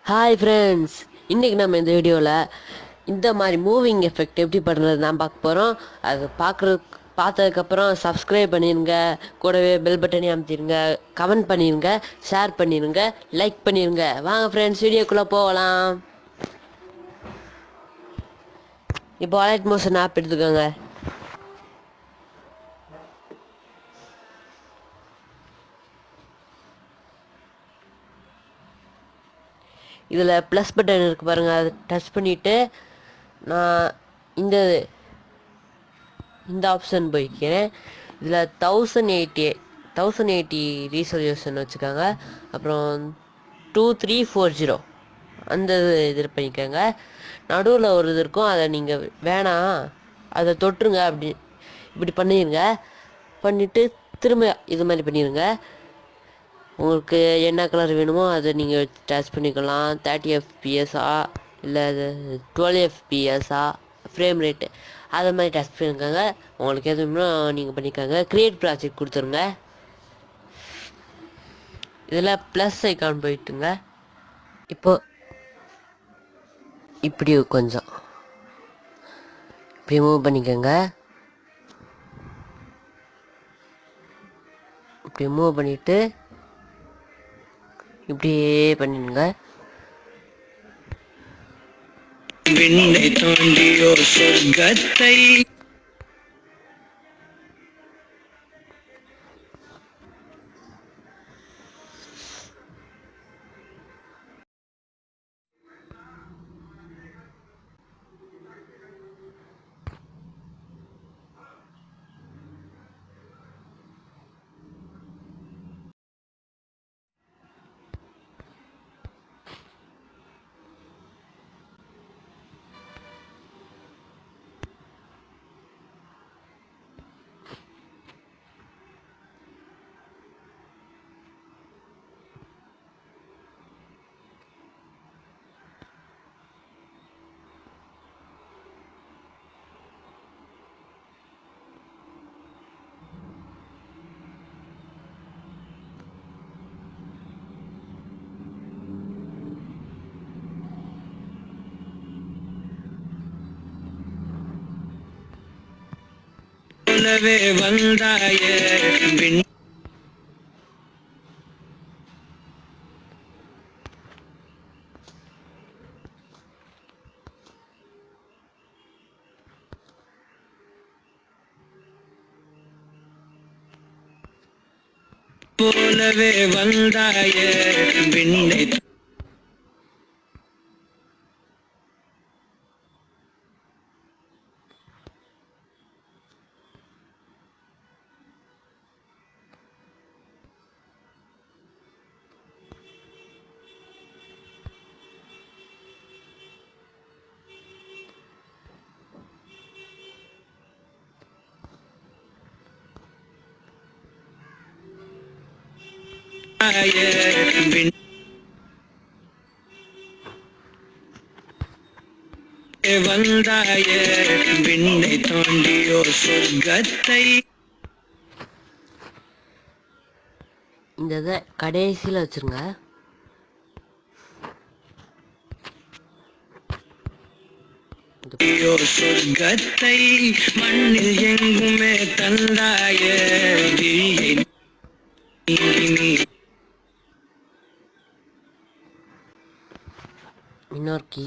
Hi friends, இன்றைக்கி நம்ம இந்த வீடியோவில் இந்த மாதிரி மூவிங் எஃபெக்ட் எப்படி பண்ணுறது தான் பார்க்க போகிறோம். அது பார்த்ததுக்கப்புறம் சப்ஸ்கிரைப் பண்ணிடுங்க, கூடவே பெல் பட்டனையும் அமைத்திடுங்க, கமெண்ட் பண்ணிடுங்க, ஷேர் பண்ணிடுங்க, லைக் பண்ணிடுங்க. வாங்க ஃப்ரெண்ட்ஸ், வீடியோக்குள்ளே போகலாம். இப்போ அலைட் மோஷன் ஆப் எடுத்துக்கோங்க. இதில் ப்ளஸ் பட்டன் இருக்குது பாருங்கள், அதை டச் பண்ணிவிட்டு நான் இந்த ஆப்ஷன் போய்க்கிறேன். இதில் 1080 ரீசொல்யூஷன் வச்சுக்கோங்க. அப்புறம் 2340 அந்த இது பண்ணிக்கோங்க. நடுவில் ஒரு இது இருக்கும், அதை நீங்கள் வேணாம், அதை தொட்டுருங்க. இப்படி பண்ணிடுங்க. பண்ணிவிட்டு திரும்ப இது மாதிரி பண்ணிடுங்க. உங்களுக்கு என்ன கலர் வேணுமோ அதை நீங்கள் டச் பண்ணிக்கலாம். 30 எஃப்பிஎஸ்ஸா இல்லை 12 எஃப்பிஎஸ்ஸா ஃப்ரேம் ரேட்டு அதை மாதிரி டச் பண்ணிக்கோங்க. உங்களுக்கு எது வேணுமோ நீங்கள் பண்ணிக்கோங்க. க்ரியேட் ப்ராஜெக்ட் கொடுத்துருங்க. இதில் ப்ளஸ் ஐக்கான் போயிட்டுங்க. இப்போது இப்படி கொஞ்சம் இப்படி மூவ் பண்ணிக்கோங்க. இப்படி மூவ் பண்ணிவிட்டு இப்படியே பண்ணிடுங்க. விண்ணை தோண்டியோ சொர்க்கத்தை போலவே வந்தாயே போலவே வந்தாயே விண்ணை வந்தாயே விண்ணை தாண்டியோ சொர்க்கத்தை. இந்த இதை கடைசியில் வச்சுருங்க. சொர்க்கத்தை மண்ணில் எங்குமே தந்தாயே இன்னொரு கீ.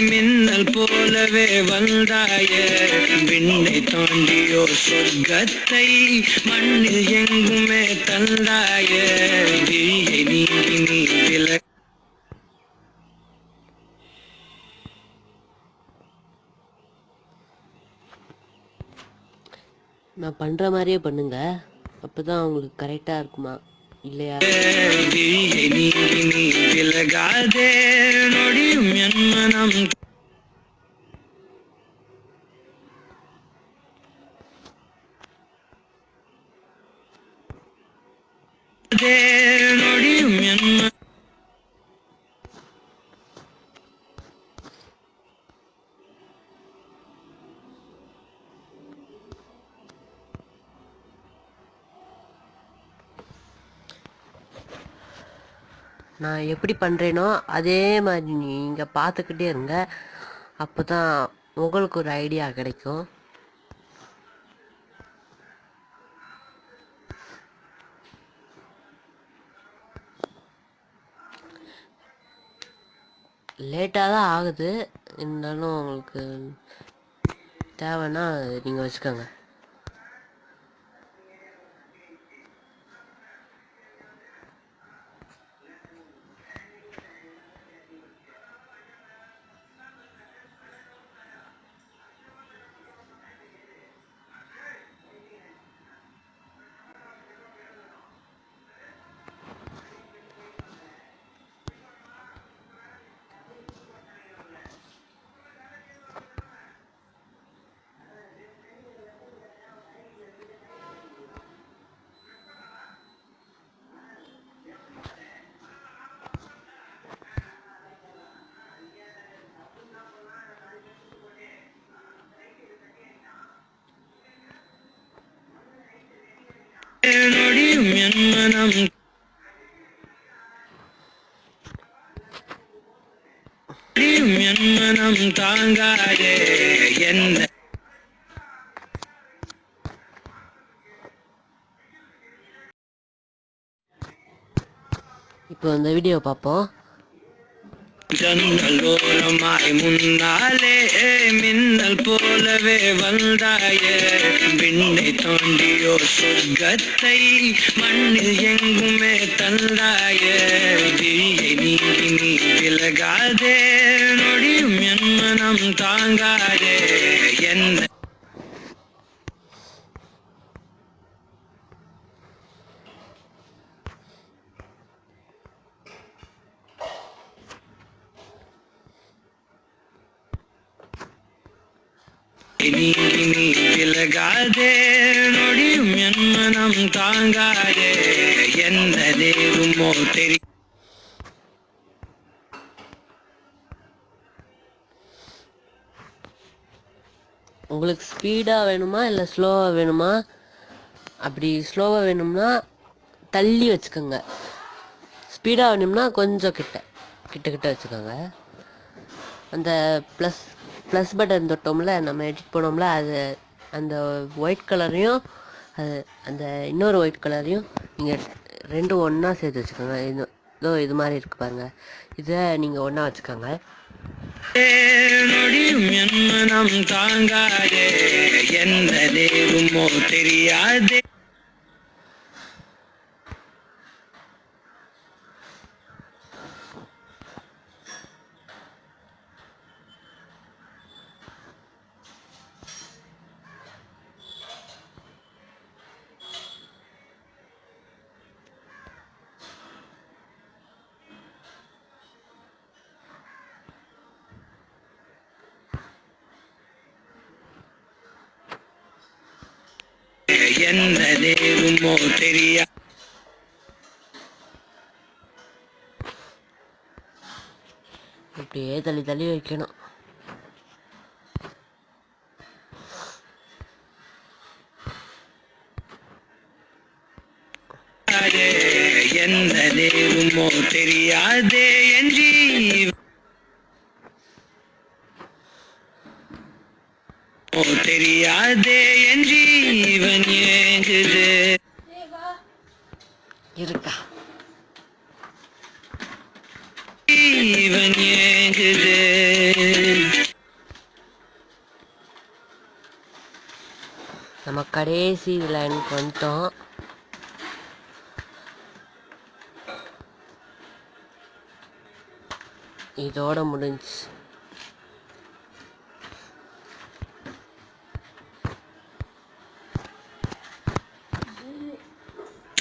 மின்னல் போலவே வந்தாயே விண்ணை தாண்டியோ சொர்க்கத்தை மண்ணில் எங்குமே தந்தாயே விழியை நீங்கி நீ வில. நான் பண்ற மாதிரியே பண்ணுங்க, அப்பதான் உங்களுக்கு கரெக்டா இருக்குமா இல்லையா? விழியை நீங்கி நீ விலகாதே நொடியும் என் மனம் நொடியும் நான் எப்படி பண்ணுறேனோ அதே மாதிரி நீங்கள் பார்த்துக்கிட்டே இருங்க. அப்போ தான் உங்களுக்கு ஒரு ஐடியா கிடைக்கும். லேட்டாக தான் ஆகுது, இருந்தாலும் உங்களுக்கு தேவைன்னா நீங்கள் வச்சுக்கோங்க. தாங்காதே என்ன இப்போ இந்த வீடியோ பார்ப்போம். ஜன்னலோரமாய் முன்னாலே மின்னல் போலவே வந்தாயே, விண்ணை தாண்டியோ சொர்க்கத்தை மண்ணில் எங்குமே தந்தாயே, விழியை நீங்கி நீ விலகாதே, நொடியும் என் மனம் தாங்காதே என்ன. நீங்கி நீ விலகாதே, நொடியும் என் மனம் தாங்காதே, எந்த நேருமோ தெரியும். உங்களுக்கு ஸ்பீடாக வேணுமா இல்லை ஸ்லோவாக வேணுமா? அப்படி ஸ்லோவாக வேணும்னா தள்ளி வச்சுக்கோங்க. ஸ்பீடாக வேணும்னா கொஞ்சம் கிட்ட வச்சுக்கோங்க. அந்த ப்ளஸ் பட்டன் தொட்டோம்ல, நம்ம எடிட் பண்ணோம்ல, அது அந்த ஒயிட் கலரையும் அந்த இன்னொரு ஒயிட் கலரையும் நீங்கள் ரெண்டும் ஒன்றா சேர்த்து வச்சுக்கோங்க. இதோ இது மாதிரி இருக்குது பாருங்கள், இதை நீங்கள் ஒன்றா வச்சுக்கோங்க. மனம் தாங்காதே, எந்த நேருமோ தெரியாதே. எந்த நேருமோ தெரியா. இப்படியே தள்ளி வைக்கணும். எந்த நேருமோ தெரியாதே என் தெரியாதே என் ஜீவன் ஏங்குது. இருக்கா ஜீவன் ஏங்குது. நம்ம கடைசி லைனுக்கு வந்துட்டோம். இதோட முடிஞ்சு.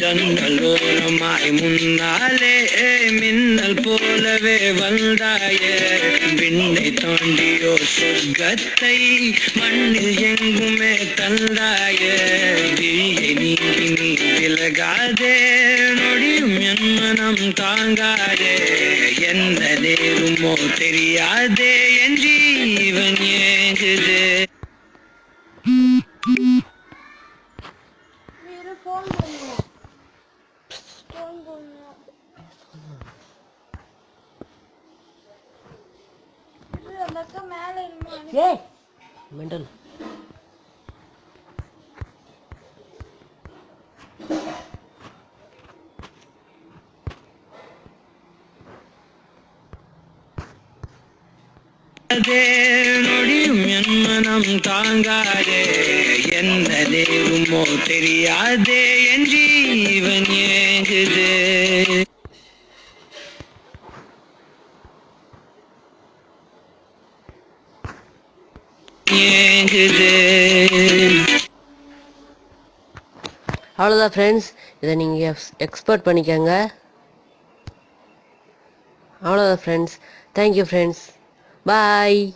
ஜன்னலோரமாய் முன்னாலே மின்னல் போலவே வந்தாயே, விண்ணை தாண்டியோ சொர்க்கத்தை மண்ணில் எங்குமே தந்தாயே, விழியை நீங்கி நீ விலகாதே, நொடியும் என் மனம் தாங்காதே, எந்த நேருமோ தெரியாதே என் ஜீவன் ஏங்குது. ஏய் மெண்டல். நொடியும் என் மனம் தாங்காதே, என்ன தேவுமோ தெரியாதே, என் ஜீவன் ஏங்குதே. அவ்வளோதான் ஃப்ரெண்ட்ஸ், இதை நீங்கள் எக்ஸ்போர்ட் பண்ணிக்கோங்க. அவ்வளோதான் ஃப்ரெண்ட்ஸ், தேங்க்யூ ஃப்ரெண்ட்ஸ், பாய்.